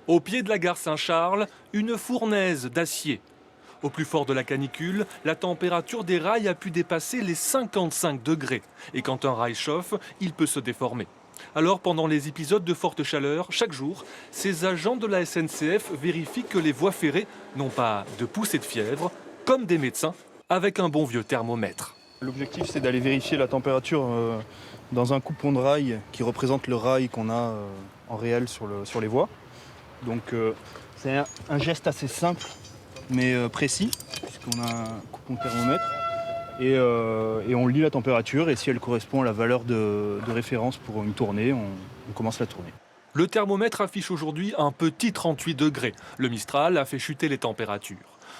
Au pied de la gare Saint-Charles, une fournaise d'acier. Au plus fort de la canicule, la température des rails a pu dépasser les 55 degrés. Et quand un rail chauffe, il peut se déformer. Alors, pendant les épisodes de forte chaleur, chaque jour, ces agents de la SNCF vérifient que les voies ferrées n'ont pas de poussée de fièvre, comme des médecins, avec un bon vieux thermomètre. L'objectif, c'est d'aller vérifier la température dans un coupon de rail qui représente le rail qu'on a en réel sur les voies. Donc c'est un geste assez simple mais précis, puisqu'on a un coupon de thermomètre et on lit la température et si elle correspond à la valeur de référence pour une tournée, on commence la tournée. Le thermomètre affiche aujourd'hui un petit 38 degrés. Le Mistral a fait chuter les températures.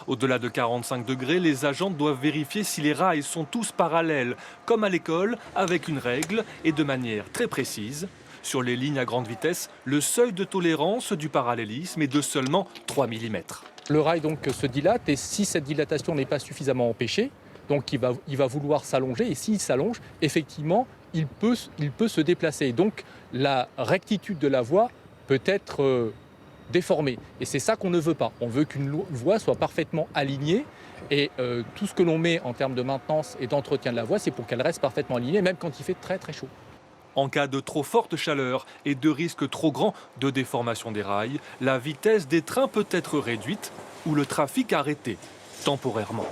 Au-delà de 45 degrés, les agents doivent vérifier si les rails sont tous parallèles, comme à l'école, avec une règle et de manière très précise. Sur les lignes à grande vitesse, le seuil de tolérance du parallélisme est de seulement 3 mm. Le rail donc se dilate et si cette dilatation n'est pas suffisamment empêchée, donc il va vouloir s'allonger et s'il s'allonge, effectivement, il peut se déplacer. Donc la rectitude de la voie peut être déformée. Et c'est ça qu'on ne veut pas. On veut qu'une voie soit parfaitement alignée et tout ce que l'on met en termes de maintenance et d'entretien de la voie, c'est pour qu'elle reste parfaitement alignée, même quand il fait très très chaud. En cas de trop forte chaleur et de risque trop grand de déformation des rails, la vitesse des trains peut être réduite ou le trafic arrêté temporairement.